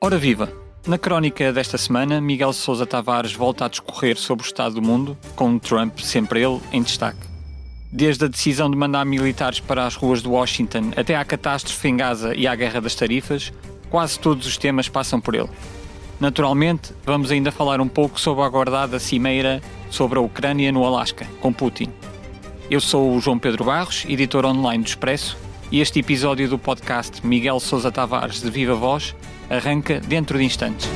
Ora viva! Na crónica desta semana, Miguel Sousa Tavares volta a discorrer sobre o estado do mundo, com Trump, sempre ele, em destaque. Desde a decisão de mandar militares para as ruas de Washington até à catástrofe em Gaza e à guerra das tarifas, quase todos os temas passam por ele. Naturalmente, vamos ainda falar um pouco sobre a aguardada cimeira sobre a Ucrânia no Alasca, com Putin. Eu sou o João Pedro Barros, editor online do Expresso, e este episódio do podcast Miguel Sousa Tavares de Viva Voz arranca dentro de instantes.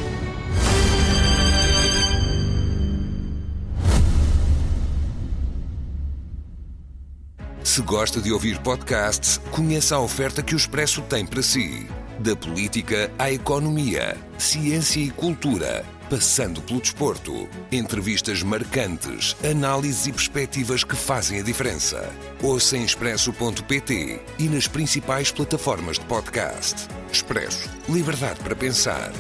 Se gosta de ouvir podcasts, conheça a oferta que o Expresso tem para si. Da política à economia, ciência e cultura, passando pelo desporto. Entrevistas marcantes, análises e perspectivas que fazem a diferença. Ouça em expresso.pt e nas principais plataformas de podcast. Expresso. Liberdade para pensar.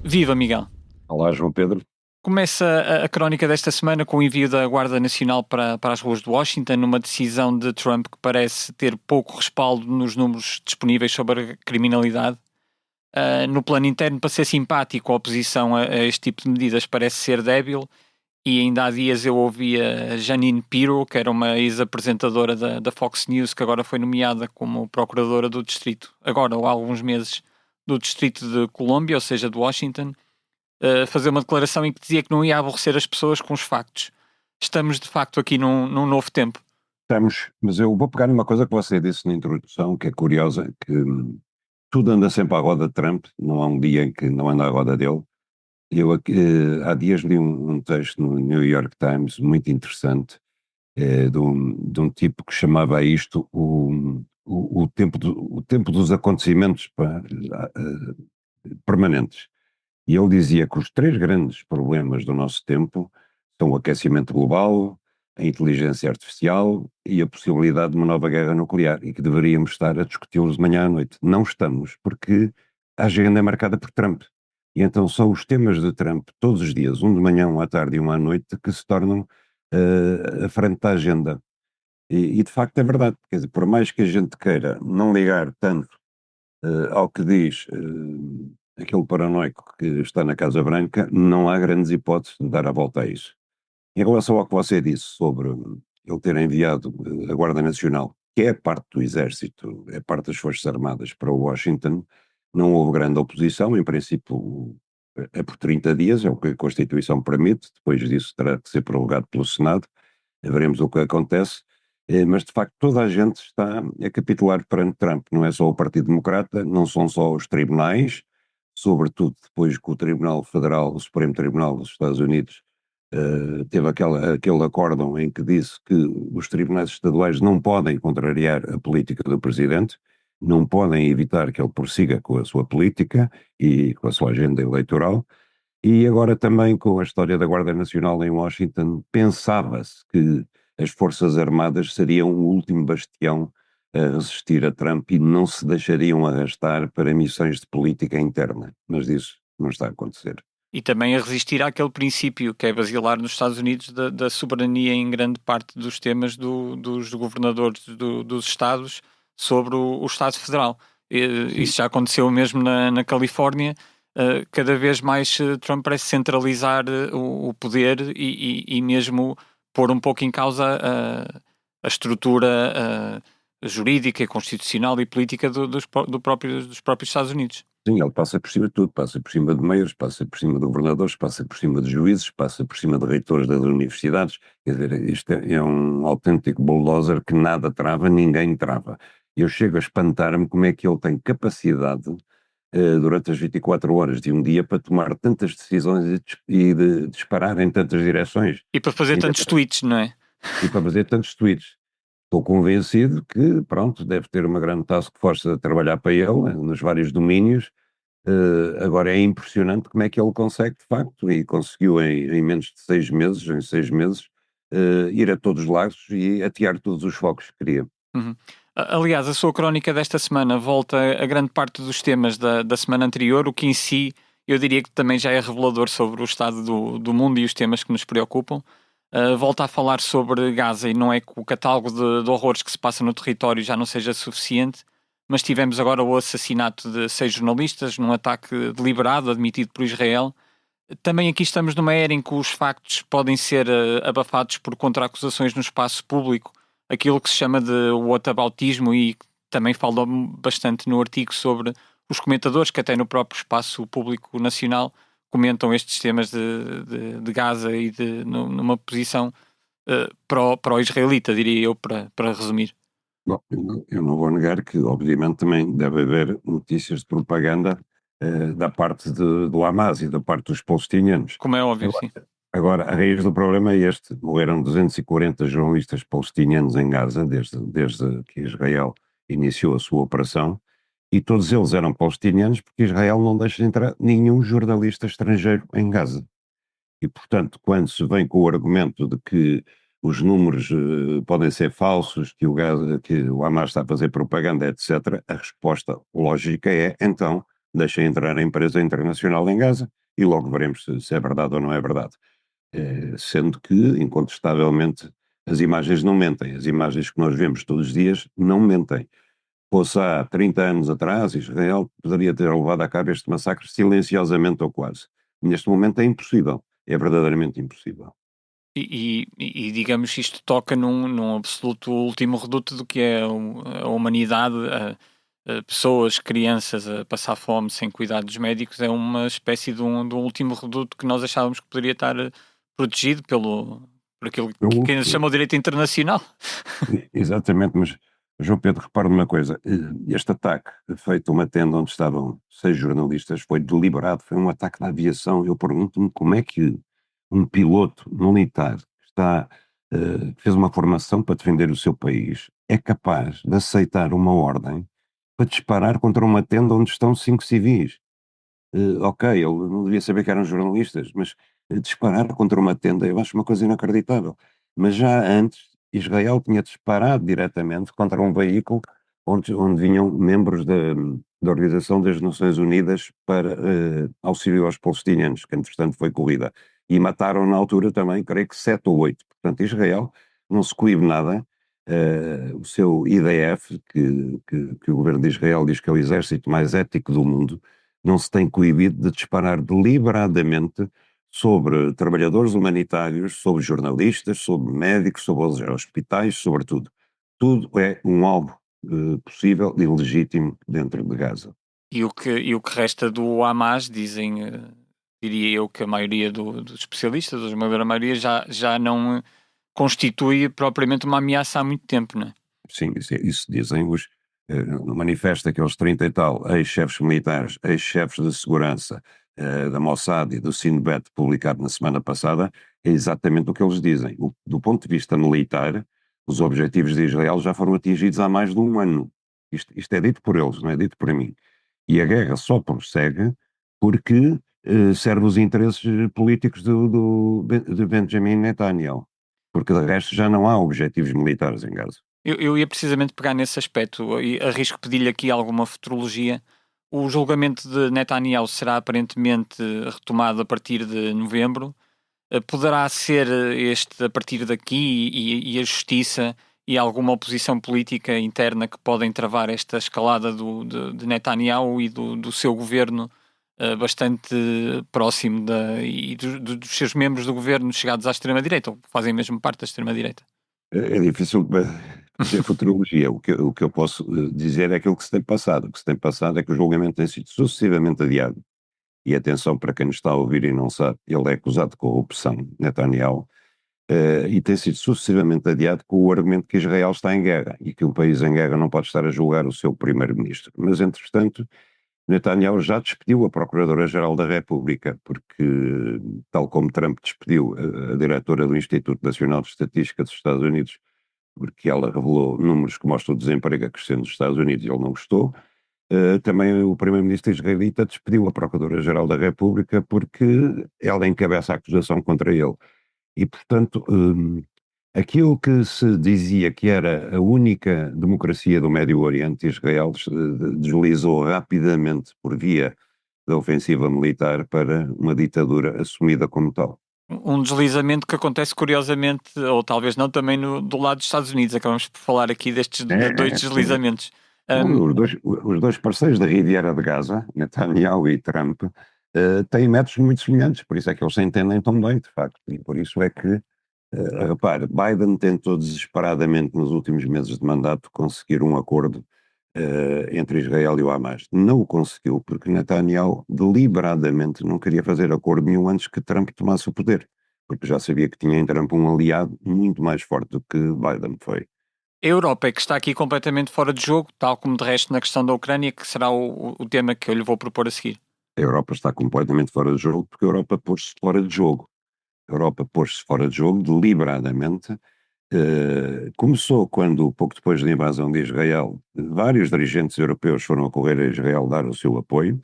Viva, Miguel! Olá, João Pedro. Começa a crónica desta semana com o envio da Guarda Nacional para as ruas de Washington, numa decisão de Trump que parece ter pouco respaldo nos números disponíveis sobre a criminalidade. No plano interno, para ser simpático, a oposição a este tipo de medidas parece ser débil, e ainda há dias eu ouvi a Jeanine Pirro, que era uma ex-apresentadora da Fox News, que agora foi nomeada como procuradora do distrito, agora ou há alguns meses, do distrito de Colômbia, ou seja, de Washington, fazer uma declaração em que dizia que não ia aborrecer as pessoas com os factos. Estamos, de facto, aqui num novo tempo. Estamos, mas eu vou pegar numa coisa que você disse na introdução, que é curiosa, que tudo anda sempre à roda de Trump, não há um dia em que não anda à roda dele. Eu há dias li um texto no New York Times muito interessante, de um tipo que chamava a isto o tempo dos acontecimentos permanentes. E ele dizia que os três grandes problemas do nosso tempo são o aquecimento global, a inteligência artificial e a possibilidade de uma nova guerra nuclear, e que deveríamos estar a discuti-los de manhã à noite. Não estamos, porque a agenda é marcada por Trump. E então são os temas de Trump todos os dias, um de manhã, um à tarde e um à noite, que se tornam à frente da agenda. E de facto é verdade, quer dizer, por mais que a gente queira não ligar tanto ao que diz aquele paranoico que está na Casa Branca, não há grandes hipóteses de dar a volta a isso. Em relação ao que você disse sobre ele ter enviado a Guarda Nacional, que é parte do Exército, é parte das Forças Armadas, para Washington, não houve grande oposição. Em princípio é por 30 dias, é o que a Constituição permite. Depois disso terá que ser prorrogado pelo Senado, veremos o que acontece. Mas de facto toda a gente está a capitular perante Trump, não é só o Partido Democrata, não são só os tribunais, sobretudo depois que o Tribunal Federal, o Supremo Tribunal dos Estados Unidos, teve aquele acórdão em que disse que os tribunais estaduais não podem contrariar a política do presidente, não podem evitar que ele prossiga com a sua política e com a sua agenda eleitoral. E agora também com a história da Guarda Nacional em Washington, pensava-se que as Forças Armadas seriam o último bastião a resistir a Trump e não se deixariam arrastar para missões de política interna, mas isso não está a acontecer. E também a resistir àquele princípio que é basilar nos Estados Unidos da soberania em grande parte dos temas dos governadores dos Estados sobre o Estado Federal. Isso já aconteceu mesmo na Califórnia. Cada vez mais Trump parece centralizar o poder e mesmo pôr um pouco em causa a estrutura jurídica, constitucional e política dos próprios Estados Unidos. Sim, ele passa por cima de tudo, passa por cima de meios, passa por cima de governadores, passa por cima de juízes, passa por cima de reitores das universidades. Quer dizer, isto é um autêntico bulldozer que nada trava, ninguém trava. Eu chego a espantar-me como é que ele tem capacidade durante as 24 horas de um dia para tomar tantas decisões e de disparar em tantas direções. E para fazer tantos tweets, não é? E para fazer tantos tweets. Estou convencido que, pronto, deve ter uma grande task force a trabalhar para ele, nos vários domínios. Agora é impressionante como é que ele consegue, de facto, e conseguiu em menos de 6 meses, ir a todos os lados e atear todos os focos que queria. Uhum. Aliás, a sua crónica desta semana volta a grande parte dos temas da semana anterior, o que em si eu diria que também já é revelador sobre o estado do mundo e os temas que nos preocupam. Volta a falar sobre Gaza, e não é que o catálogo de horrores que se passa no território já não seja suficiente, mas tivemos agora o assassinato de 6 jornalistas num ataque deliberado, admitido por Israel. Também aqui estamos numa era em que os factos podem ser abafados por contra-acusações no espaço público, aquilo que se chama de whataboutismo, e também falou bastante no artigo sobre os comentadores que até no próprio espaço público nacional comentam estes temas de Gaza e numa posição pró-israelita, diria eu, para resumir. Bom, eu não vou negar que, obviamente, também deve haver notícias de propaganda da parte do Hamas e da parte dos palestinianos. Como é óbvio, sim. Agora, a raiz do problema é este. Morreram 240 jornalistas palestinianos em Gaza desde que Israel iniciou a sua operação, e todos eles eram palestinianos porque Israel não deixa entrar nenhum jornalista estrangeiro em Gaza. E, portanto, quando se vem com o argumento de que os números podem ser falsos, que o Hamas está a fazer propaganda, etc., a resposta lógica é, então, deixem entrar a empresa internacional em Gaza e logo veremos se é verdade ou não é verdade. Sendo que, incontestavelmente, as imagens não mentem. As imagens que nós vemos todos os dias não mentem. Fosse há 30 anos atrás, Israel poderia ter levado a cabo este massacre silenciosamente ou quase. Neste momento é impossível. É verdadeiramente impossível. E digamos, isto toca num absoluto último reduto do que é a humanidade, a pessoas, crianças a passar fome sem cuidados médicos. É uma espécie de um último reduto que nós achávamos que poderia estar protegido por aquilo que se chama o direito internacional. Exatamente, mas João Pedro, repara numa coisa, este ataque feito a uma tenda onde estavam 6 jornalistas foi deliberado, foi um ataque da aviação. Eu pergunto-me como é que um piloto militar que fez uma formação para defender o seu país é capaz de aceitar uma ordem para disparar contra uma tenda onde estão 5 civis. Ok, ele não devia saber que eram jornalistas, mas disparar contra uma tenda eu acho uma coisa inacreditável. Mas já antes, Israel tinha disparado diretamente contra um veículo onde vinham membros da Organização das Nações Unidas para auxílio aos palestinianos, que entretanto foi corrida. E mataram na altura também, creio que 7 ou 8. Portanto, Israel não se coíbe nada. O seu IDF, que o governo de Israel diz que é o exército mais ético do mundo, não se tem coibido de disparar deliberadamente sobre trabalhadores humanitários, sobre jornalistas, sobre médicos, sobre os hospitais, sobre tudo. Tudo é um alvo possível e legítimo dentro de Gaza. E o que resta do Hamas, diria eu que a maioria dos especialistas, a esmagadora maioria, já não constitui propriamente uma ameaça há muito tempo, não é? Sim, isso dizem no manifesto aqueles 30 e tal ex-chefes militares, ex-chefes de segurança da Mossad e do Shin Bet, publicado na semana passada, é exatamente o que eles dizem. Do ponto de vista militar, os objetivos de Israel já foram atingidos há mais de um ano. Isto é dito por eles, não é dito por mim. E a guerra só prossegue porque serve os interesses políticos de Benjamin Netanyahu. Porque de resto já não há objetivos militares em Gaza. Eu ia precisamente pegar nesse aspecto e arrisco pedir-lhe aqui alguma futurologia. O julgamento de Netanyahu será aparentemente retomado a partir de novembro. Poderá ser a partir daqui e a justiça e alguma oposição política interna que podem travar esta escalada de Netanyahu e do seu governo bastante próximo e dos seus membros do governo chegados à extrema-direita, ou fazem mesmo parte da extrema-direita? É difícil fazer futurologia. O que eu posso dizer é aquilo que se tem passado. O que se tem passado é que o julgamento tem sido sucessivamente adiado. E atenção para quem nos está a ouvir e não sabe, ele é acusado de corrupção, Netanyahu, e tem sido sucessivamente adiado com o argumento que Israel está em guerra e que um país em guerra não pode estar a julgar o seu primeiro-ministro. Mas, entretanto, Netanyahu já despediu a Procuradora-Geral da República, porque, tal como Trump despediu a diretora do Instituto Nacional de Estatística dos Estados Unidos, porque ela revelou números que mostram o desemprego a crescer nos Estados Unidos e ele não gostou, também o primeiro-ministro israelita despediu a Procuradora-Geral da República porque ela encabeça a acusação contra ele. E, portanto, aquilo que se dizia que era a única democracia do Médio Oriente, Israel deslizou rapidamente por via da ofensiva militar para uma ditadura assumida como tal. Um deslizamento que acontece curiosamente, ou talvez não, também do lado dos Estados Unidos. Acabamos por falar aqui destes dois deslizamentos. Um, Os dois parceiros da Riviera de Gaza, Netanyahu e Trump, têm métodos muito semelhantes, por isso é que eles se entendem tão bem, de facto. E por isso é que, repare, Biden tentou desesperadamente nos últimos meses de mandato conseguir um acordo entre Israel e o Hamas. Não o conseguiu, porque Netanyahu deliberadamente não queria fazer acordo nenhum antes que Trump tomasse o poder, porque já sabia que tinha em Trump um aliado muito mais forte do que Biden foi. a Europa é que está aqui completamente fora de jogo, tal como de resto na questão da Ucrânia, que será o tema que eu lhe vou propor a seguir. A Europa está completamente fora de jogo porque a Europa pôs-se fora de jogo. A Europa pôs-se fora de jogo deliberadamente. Começou quando, pouco depois da invasão de Israel, vários dirigentes europeus foram a correr a Israel dar o seu apoio,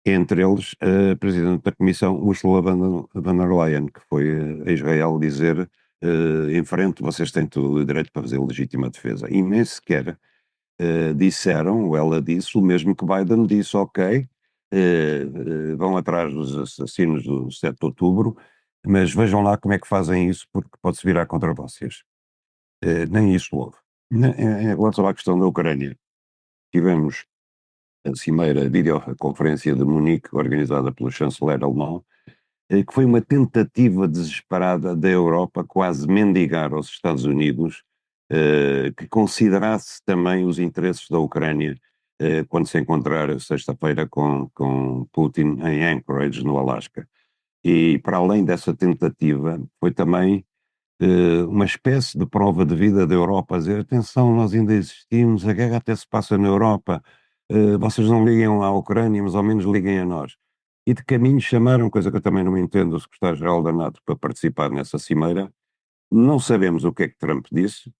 entre eles a Presidente da Comissão, Ursula von der Leyen, que foi a Israel dizer em frente, vocês têm todo o direito para fazer legítima defesa. E nem sequer disseram, ou ela disse, o mesmo que Biden disse, ok, vão atrás dos assassinos do 7 de outubro, mas vejam lá como é que fazem isso, porque pode-se virar contra vocês. Nem isso houve. Em relação à questão da Ucrânia, tivemos a cimeira videoconferência de Munique, organizada pelo chanceler alemão, que foi uma tentativa desesperada da Europa quase mendigar aos Estados Unidos que considerasse também os interesses da Ucrânia quando se encontrar sexta-feira com Putin em Anchorage, no Alasca. E para além dessa tentativa, foi também uma espécie de prova de vida da Europa, a dizer, atenção, nós ainda existimos, a guerra até se passa na Europa, vocês não liguem à Ucrânia, mas ao menos liguem a nós. E de caminho chamaram, coisa que eu também não entendo, o secretário-geral da NATO para participar nessa cimeira. Não sabemos o que é que Trump disse.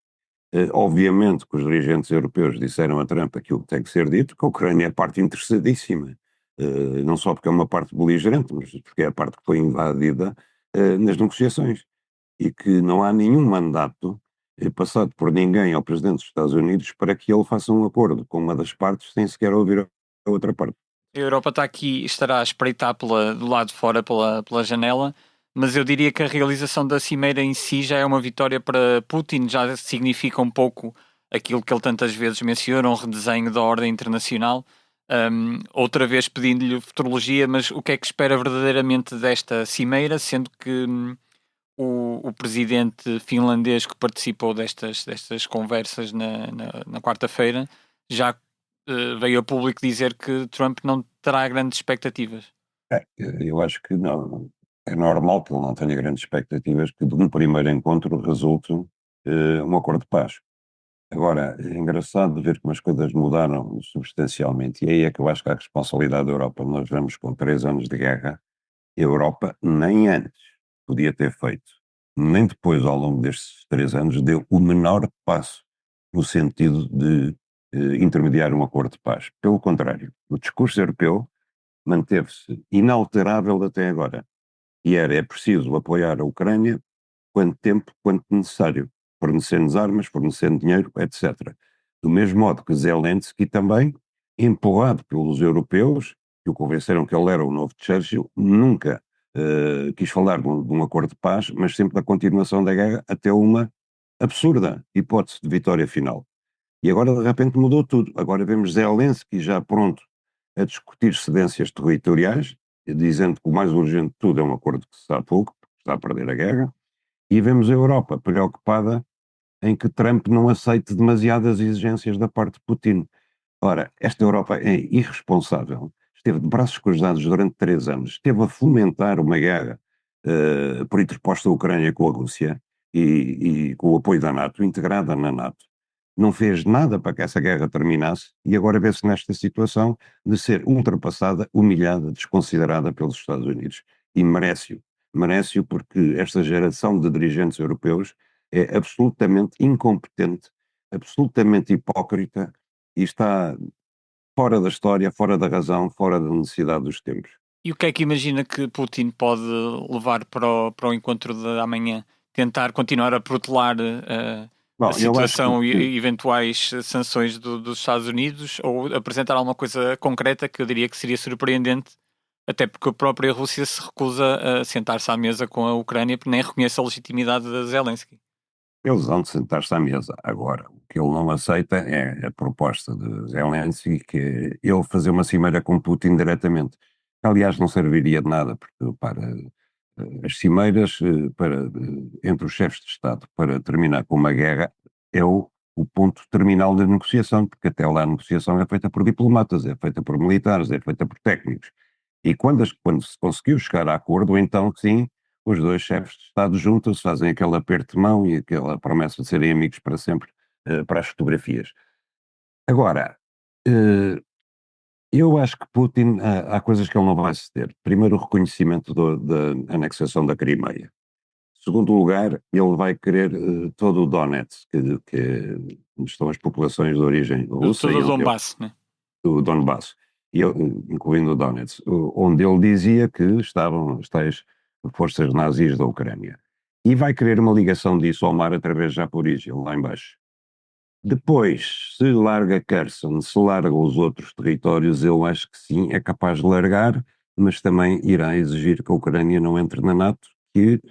Obviamente que os dirigentes europeus disseram a Trump aquilo que tem que ser dito, que a Ucrânia é parte interessadíssima, não só porque é uma parte beligerante, mas porque é a parte que foi invadida nas negociações. E que não há nenhum mandato passado por ninguém ao presidente dos Estados Unidos para que ele faça um acordo com uma das partes sem sequer ouvir a outra parte. A Europa está aqui, estará a espreitar do lado de fora, pela janela, mas eu diria que a realização da cimeira em si já é uma vitória para Putin, já significa um pouco aquilo que ele tantas vezes menciona, um redesenho da ordem internacional. Outra vez pedindo-lhe futurologia, mas o que é que espera verdadeiramente desta cimeira, sendo que o presidente finlandês que participou destas conversas na quarta-feira já veio a público dizer que Trump não terá grandes expectativas. Eu acho que não. É normal que ele não tenha grandes expectativas que de um primeiro encontro resulte um acordo de paz. Agora, é engraçado ver como as coisas mudaram substancialmente, e aí é que eu acho que há a responsabilidade da Europa. Nós vamos com 3 anos de guerra, a Europa nem antes podia ter feito, nem depois, ao longo destes 3 anos, deu o menor passo no sentido de intermediar um acordo de paz. Pelo contrário, o discurso europeu manteve-se inalterável até agora. E é preciso apoiar a Ucrânia quanto tempo, quanto necessário, fornecendo armas, fornecendo dinheiro, etc. Do mesmo modo que Zelensky também, empurrado pelos europeus, que o convenceram que ele era o novo Churchill, nunca quis falar de um acordo de paz, mas sempre da continuação da guerra até uma absurda hipótese de vitória final. E agora de repente mudou tudo. Agora vemos Zelensky já pronto a discutir cedências territoriais, dizendo que o mais urgente de tudo é um acordo que se está a pouco, porque está a perder a guerra, e vemos a Europa preocupada em que Trump não aceite demasiadas exigências da parte de Putin. Ora, esta Europa é irresponsável, esteve de braços cruzados durante 3 anos, esteve a fomentar uma guerra por interposta a Ucrânia com a Rússia e com o apoio da NATO, integrada na NATO. Não fez nada para que essa guerra terminasse e agora vê-se nesta situação de ser ultrapassada, humilhada, desconsiderada pelos Estados Unidos. E merece-o. Merece-o porque esta geração de dirigentes europeus é absolutamente incompetente, absolutamente hipócrita e está fora da história, fora da razão, fora da necessidade dos tempos. E o que é que imagina que Putin pode levar para o encontro de amanhã? Tentar continuar a protelar a situação e eventuais sanções dos Estados Unidos, ou apresentar alguma coisa concreta que eu diria que seria surpreendente, até porque a própria Rússia se recusa a sentar-se à mesa com a Ucrânia porque nem reconhece a legitimidade de Zelensky. Eles vão de sentar-se à mesa. Agora, o que ele não aceita é a proposta de Zelensky, que é ele fazer uma cimeira com Putin diretamente. Aliás, não serviria de nada, porque para as cimeiras entre os chefes de Estado para terminar com uma guerra é o ponto terminal da negociação, porque até lá a negociação é feita por diplomatas, é feita por militares, é feita por técnicos. E quando se conseguiu chegar a acordo, então sim, os dois chefes de Estado juntam-se, fazem aquele aperto de mão e aquela promessa de serem amigos para sempre, para as fotografias. Agora, eu acho que Putin, há coisas que ele não vai ceder. Primeiro, o reconhecimento da anexação da Crimeia. Segundo lugar, ele vai querer todo o Donetsk, onde estão as populações de origem russa, Todo o Donbass, né? do Donbass, incluindo o Donetsk, onde ele dizia que estavam as tais forças nazis da Ucrânia. E vai querer uma ligação disso ao mar através de Zaporizhia, lá embaixo. Depois, se larga Kherson, se larga os outros territórios, eu acho que sim, é capaz de largar, mas também irá exigir que a Ucrânia não entre na NATO, que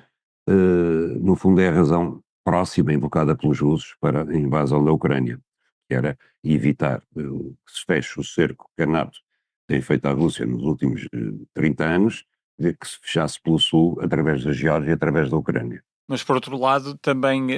no fundo é a razão próxima invocada pelos russos para a invasão da Ucrânia, que era evitar que se feche o cerco que a NATO tem feito à Rússia nos últimos 30 anos, de que se fechasse pelo sul, através da Geórgia e através da Ucrânia. Mas, por outro lado, também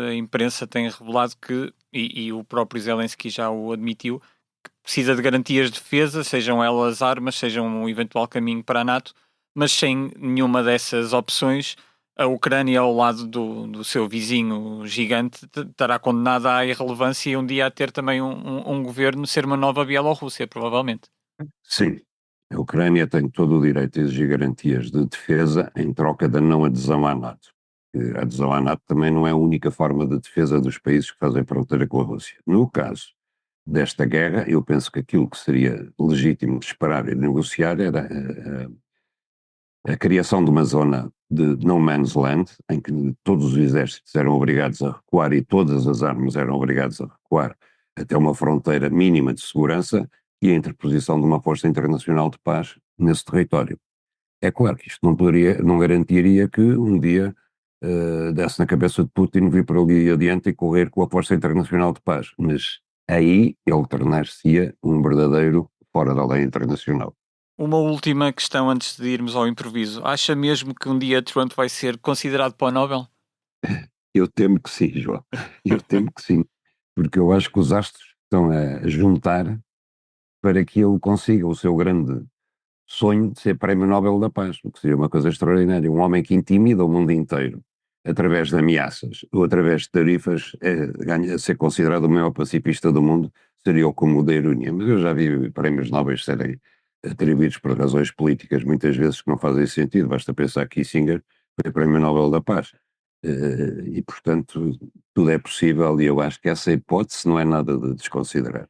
a imprensa tem revelado que, e o próprio Zelensky já o admitiu, que precisa de garantias de defesa, sejam elas armas, sejam um eventual caminho para a NATO, mas sem nenhuma dessas opções, a Ucrânia, ao lado do seu vizinho gigante, estará condenada à irrelevância e um dia a ter também um governo, ser uma nova Bielorrússia, provavelmente. Sim, a Ucrânia tem todo o direito a exigir garantias de defesa em troca da não adesão à NATO. A adesão à NATO também não é a única forma de defesa dos países que fazem fronteira com a Rússia. No caso desta guerra, eu penso que aquilo que seria legítimo de esperar e de negociar era a criação de uma zona de no man's land, em que todos os exércitos eram obrigados a recuar e todas as armas eram obrigadas a recuar até uma fronteira mínima de segurança e a interposição de uma força internacional de paz nesse território. É claro que isto não garantiria que um dia desse na cabeça de Putin vir por ali adiante e correr com a força internacional de paz, mas aí ele tornar-se-ia um verdadeiro fora da lei internacional. Uma última questão antes de irmos ao improviso. Acha mesmo que um dia Trump vai ser considerado para o Nobel? Eu temo que sim, João. Eu temo que sim. Porque eu acho que os astros estão a juntar para que ele consiga o seu grande sonho de ser Prémio Nobel da Paz, o que seria uma coisa extraordinária. Um homem que intimida o mundo inteiro através de ameaças ou através de tarifas, ganha a ser considerado o maior pacifista do mundo, seria o cúmulo da ironia. Mas eu já vi prémios Nobel serem atribuídos por razões políticas muitas vezes que não fazem sentido. Basta pensar que Kissinger foi Prémio Nobel da Paz. E, portanto, tudo é possível e eu acho que essa hipótese não é nada de desconsiderar.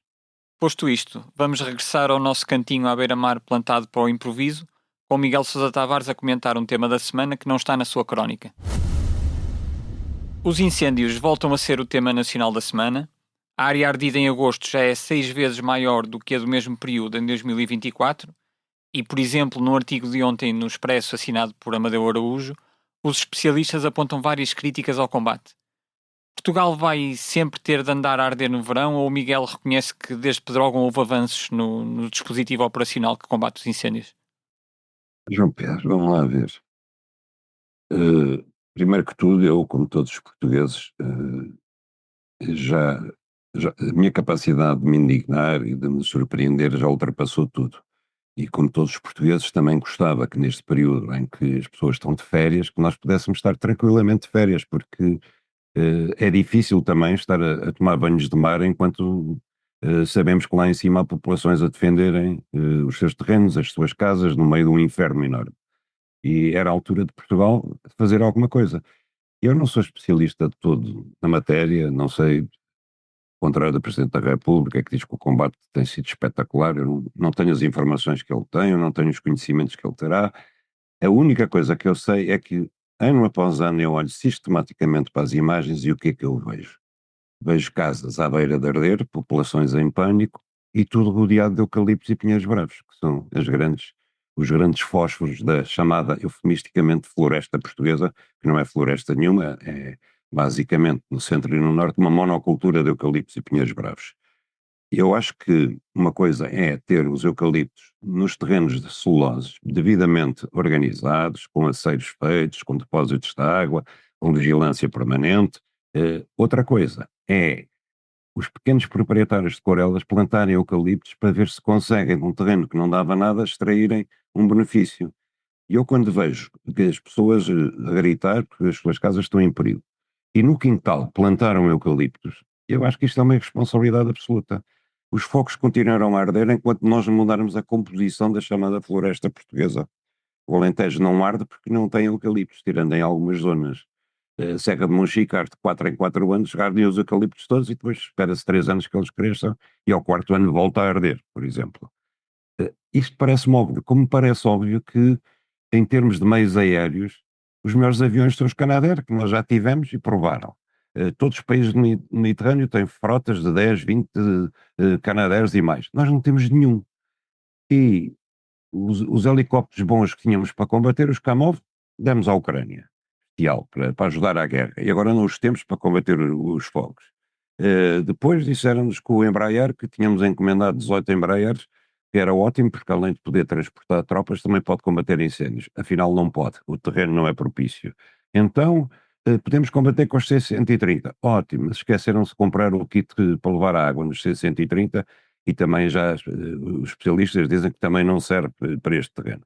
Posto isto, vamos regressar ao nosso cantinho à beira-mar plantado para o improviso, com Miguel Sousa Tavares a comentar um tema da semana que não está na sua crónica. Os incêndios voltam a ser o tema nacional da semana. A área ardida em agosto já é 6 vezes maior do que a do mesmo período em 2024 e, por exemplo, no artigo de ontem no Expresso assinado por Amadeu Araújo, os especialistas apontam várias críticas ao combate. Portugal vai sempre ter de andar a arder no verão ou o Miguel reconhece que desde Pedrógão houve avanços no dispositivo operacional que combate os incêndios? João Pedro, vamos lá ver. Primeiro que tudo, eu, como todos os portugueses, a minha capacidade de me indignar e de me surpreender já ultrapassou tudo. E como todos os portugueses, também gostava que neste período em que as pessoas estão de férias, que nós pudéssemos estar tranquilamente de férias, porque é difícil também estar a tomar banhos de mar enquanto sabemos que lá em cima há populações a defenderem os seus terrenos, as suas casas, no meio de um inferno enorme. E era a altura de Portugal fazer alguma coisa. Eu não sou especialista de todo na matéria, não sei, ao contrário do Presidente da República, que diz que o combate tem sido espetacular, eu não tenho as informações que ele tem, eu não tenho os conhecimentos que ele terá. A única coisa que eu sei é que, ano após ano, eu olho sistematicamente para as imagens e o que é que eu vejo? Vejo casas à beira de arder, populações em pânico e tudo rodeado de eucaliptos e pinheiros bravos, que são os grandes fósforos da chamada, eufemisticamente, floresta portuguesa, que não é floresta nenhuma, é basicamente no centro e no norte, uma monocultura de eucaliptos e pinheiros bravos. Eu acho que uma coisa é ter os eucaliptos nos terrenos de celuloses devidamente organizados, com aceiros feitos, com depósitos de água, com vigilância permanente. Outra coisa é os pequenos proprietários de corelas plantarem eucaliptos para ver se conseguem, num terreno que não dava nada, extraírem um benefício. E eu, quando vejo que as pessoas a gritar porque as suas casas estão em perigo, e no quintal plantaram eucaliptos, eu acho que isto é uma irresponsabilidade absoluta. Os focos continuarão a arder enquanto nós não mudarmos a composição da chamada floresta portuguesa. O Alentejo não arde porque não tem eucaliptos, tirando em algumas zonas. Serra de Monchique, de 4 em 4 anos, ardem os eucaliptos todos e depois espera-se 3 anos que eles cresçam e ao quarto ano volta a arder, por exemplo. Isto parece-me óbvio, como me parece óbvio que, em termos de meios aéreos, os melhores aviões são os Canadair, que nós já tivemos e provaram. Todos os países do Mediterrâneo têm frotas de 10, 20 Canadairs e mais. Nós não temos nenhum. E os helicópteros bons que tínhamos para combater os Kamov, demos à Ucrânia, para ajudar à guerra. E agora não os temos para combater os fogos. Depois disseram-nos que o Embraer, que tínhamos encomendado 18 Embraers, que era ótimo, porque além de poder transportar tropas, também pode combater incêndios. Afinal, não pode. O terreno não é propício. Então, podemos combater com os C-130. Ótimo, mas esqueceram-se de comprar o kit para levar a água nos C-130 e também já os especialistas dizem que também não serve para este terreno.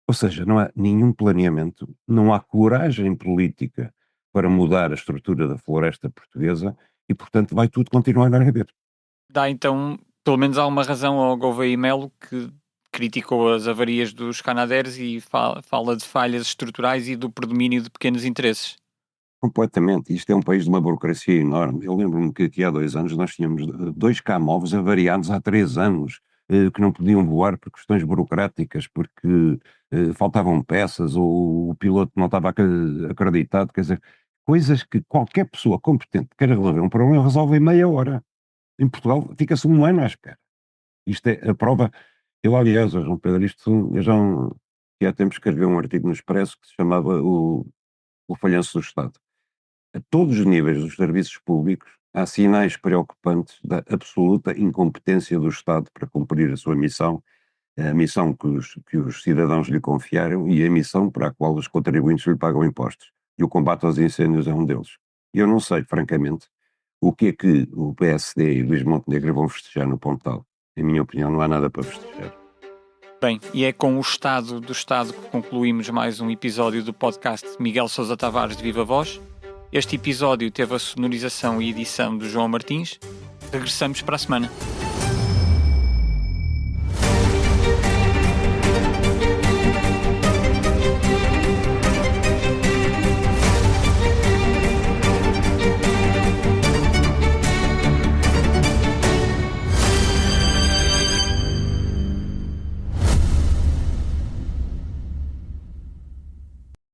Ou seja, não há nenhum planeamento, não há coragem política para mudar a estrutura da floresta portuguesa e, portanto, vai tudo continuar a arder. Dá então, pelo menos há uma razão ao Gouveia e Melo, que criticou as avarias dos Canadairs e fala de falhas estruturais e do predomínio de pequenos interesses. Completamente. Isto é um país de uma burocracia enorme. Eu lembro-me que aqui há 2 anos nós tínhamos 2 Kamovs avariados há 3 anos, que não podiam voar por questões burocráticas, porque faltavam peças ou o piloto não estava acreditado. Quer dizer, coisas que qualquer pessoa competente que queira resolver um problema resolve em meia hora. Em Portugal fica-se 1 ano à espera. Isto é a prova. Eu, aliás, João Pedro, eu já há tempo escrevi um artigo no Expresso que se chamava o falhanço do Estado. A todos os níveis dos serviços públicos há sinais preocupantes da absoluta incompetência do Estado para cumprir a sua missão, a missão que os cidadãos lhe confiaram e a missão para a qual os contribuintes lhe pagam impostos. E o combate aos incêndios é um deles. Eu não sei, francamente, o que é que o PSD e Luís Montenegro vão festejar no Pontal. Em minha opinião, não há nada para festejar. Bem, e é com o Estado do Estado que concluímos mais um episódio do podcast Miguel Sousa Tavares de Viva Voz. Este episódio teve a sonorização e edição do João Martins. Regressamos para a semana.